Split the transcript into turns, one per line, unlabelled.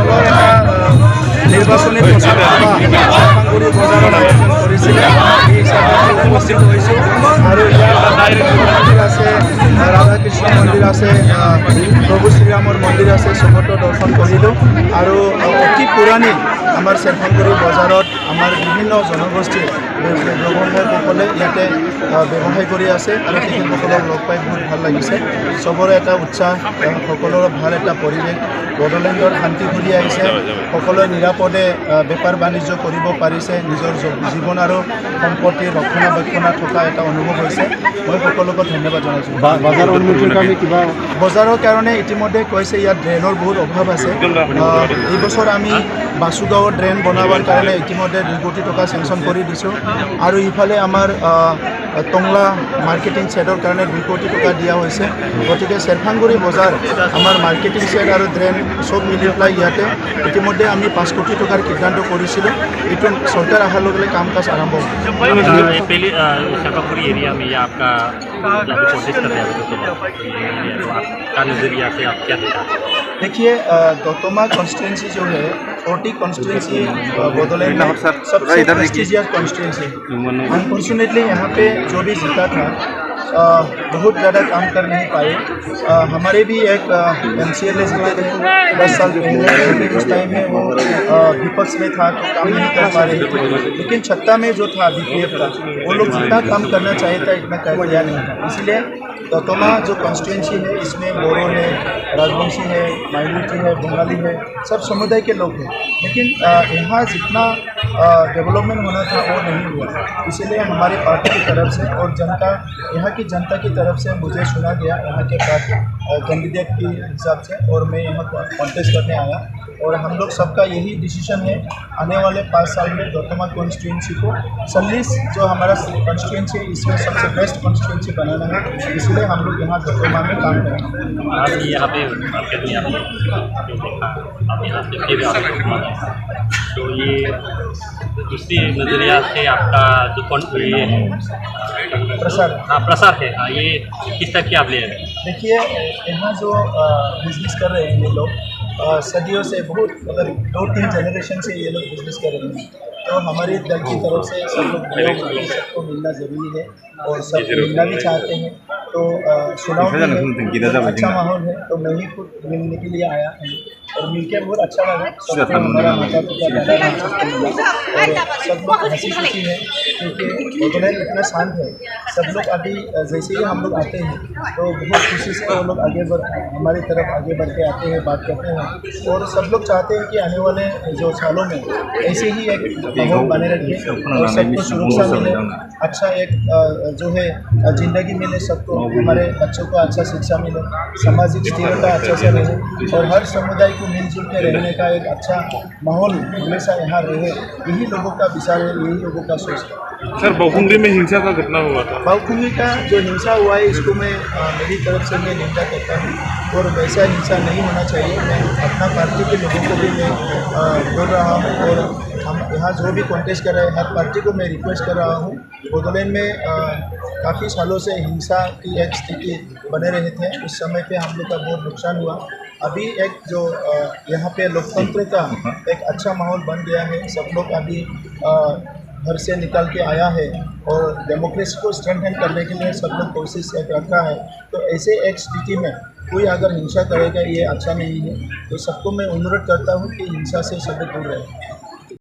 সুন্দৰ এটা নিৰ্বাচনী প্ৰচাৰ সভা চেৰফাংগুৰি বজাৰত আয়োজন কৰিছিলে। এই হিচাপে উপস্থিত হৈছোঁ আৰু ইয়াত মন্দিৰ আছে, ৰাধাকৃষ্ণ মন্দিৰ আছে, প্ৰভু শ্ৰীৰামৰ মন্দিৰ আছে, চবতো দৰ্শন কৰিলোঁ। আৰু অতি পুৰণি আমাৰ চেৰফাংগুৰি বজাৰত আমাৰ বিভিন্ন জনগোষ্ঠীৰ ব্যৱসায়ীসকলে ইয়াতে ব্যৱসায় কৰি আছে আৰু তেখেতসকলক লগ পাই বহুত ভাল লাগিছে। চবৰে এটা উৎসাহ, সকলোৰে ভাল এটা পৰিৱেশ, বড়োলেণ্ডৰ শান্তি ঘূৰি আহিছে, সকলোৱে নিৰাপদে বেপাৰ বাণিজ্য কৰিব পাৰিছে, নিজৰ জীৱন আৰু সম্পত্তিৰ ৰক্ষণাবেক্ষণা থকা এটা অনুভৱ হৈছে। মই সকলোকে ধন্যবাদ জনাইছোঁ। বজাৰৰ কাৰণে ইতিমধ্যে কৈছে ইয়াত ড্ৰেইনৰ বহুত অভাৱ আছে। এই বছৰ আমি বাসুগাঁৱৰ ড্ৰেইন বনাবৰ কাৰণে ইতিমধ্যে 2 কোটি টকা চেংচন কৰি দিছোঁ আৰু ইফালে আমাৰ টংলা মাৰ্কেটিং ছেডৰ কাৰণে 2 কোটি টকা দিয়া হৈছে। গতিকে চেৰফাংগুৰি বজাৰ আমাৰ মাৰ্কেটিং ছেড আৰু ড্ৰেইন চব মিলি পেলাই ইয়াতে ইতিমধ্যে আমি 5 কোটি টকাৰ সিদ্ধান্ত কৰিছিলোঁ। এইটো চৰকাৰ অহাৰ লগে লগে কাম কাজ আৰম্ভ হ'ব।
पहले शेरफांगुरी एरिया में या आपका जब प्रोटेस्ट कर रहे हैं तो आपका नज़रिया से आप क्या देखा?
देखिए, दतमा कॉन्स्टिट्यूंसी जो है 40 कॉन्स्टिट्यूंसी बदौलत में सबसे प्रेस्टिजियस कॉन्स्टिट्यूंसी। अनफॉर्चुनेटली यहाँ पे जो भी जीता था बहुत ज़्यादा काम कर नहीं पाए। हमारे भी एक MCLA जीते थे 10 साल पहले, उस टाइम में वो विपक्ष में था तो काम नहीं कर पा रहे थे। लेकिन छत्ता में जो था BPF का, वो लोग जितना काम करना चाहिए था इतना कर दिया नहीं था। इसलिए दतमा जो कॉन्स्टिट्यूंसी है इसमें बोरो है, राजवंशी है, माइनॉरिटी है, बंगाली है, सब समुदाय के लोग हैं। लेकिन यहाँ जितना डेवलपमेंट होना था वो नहीं हुआ। इसलिए हमारी पार्टी की तरफ से और जनता, यहाँ की जनता की तरफ से मुझे चुना गया यहाँ के कैंडिडेट के हिसाब से और मैं यहाँ कॉन्टेस्ट करने आया। और हम लोग सबका यही डिसीजन है, आने वाले 5 साल में दतमा कॉन्स्टिट्यूंसी को 40 जो हमारा कॉन्स्टिट्यूंसी है इसमें सबसे बेस्ट कॉन्स्टिट्यूंसी बनाना है। इसलिए हम लोग यहाँ दतमा में काम करेंगे।
आप यहाँ पे तो ये दूसरी नज़रिया से आपका जो ये है
प्रसार,
हाँ प्रसार है, हाँ ये किस तरह की आप ले रहे हैं?
देखिए, यहाँ जो बिजनेस कर रहे हैं ये लोग सदियों से, बहुत मतलब 2-3 जनरेशन से ये लोग बिजनेस कर रहे हैं। तो हमारी दल की तरफ से सब लोग सबको मिलना ज़रूरी है और सब मिलना भी चाहते हैं। तो चुनाव में अच्छा माहौल है तो मैं ही खुद मिलने के लिए आया हूँ और मिलकर बहुत अच्छा लगा। सबको हमारा माता पिता और सब लोग हंसी खुशी है क्योंकि बड़ौलैंड इतना शांत है। सब लोग अभी जैसे ही हम लोग आते हैं तो बहुत खुशी से वो लोग हमारी तरफ आगे बढ़ के आते हैं, बात करते हैं और सब लोग चाहते हैं कि आने वाले जो सालों में ऐसे ही एक माहौल बने रखे और सबको सुरक्षा मिले, अच्छा एक जो है ज़िंदगी मिले सबको, हमारे बच्चों को अच्छा शिक्षा मिले, सामाजिक स्थिरता अच्छा से रहे और हर समुदाय को मिलजुल के रहने का एक अच्छा माहौल हमेशा यहाँ रहे। यही लोगों का विचार है, यही लोगों का सोच है।
सर, बाउखुंगी में हिंसा का घटना हुआ था।
बाउखुंगी का जो हिंसा हुआ है इसको मैं मेरी तरफ से मैं निंदा करता हूँ और वैसा हिंसा नहीं होना चाहिए। मैं अपना पार्टी के लोगों को भी मैं बोल रहा हूँ और हम यहाँ जो भी कॉन्टेस्ट कर रहे हैं हर पार्टी को मैं रिक्वेस्ट कर रहा हूँ। बड़ौलैंड में काफ़ी सालों से हिंसा की एक स्थिति बने रहे थे, उस समय पे हम लोग का बहुत नुकसान हुआ। अभी एक जो यहाँ पे लोकतंत्र का एक अच्छा माहौल बन गया है, सब लोग अभी घर से निकल के आया है और डेमोक्रेसी को स्ट्रेंथन करने के लिए सब लोग कोशिश कर रहा है। तो ऐसे एक स्थिति में कोई अगर हिंसा करेगा ये अच्छा नहीं है। तो सबको मैं अनुरोध करता हूँ कि हिंसा से सभी दूर रहे।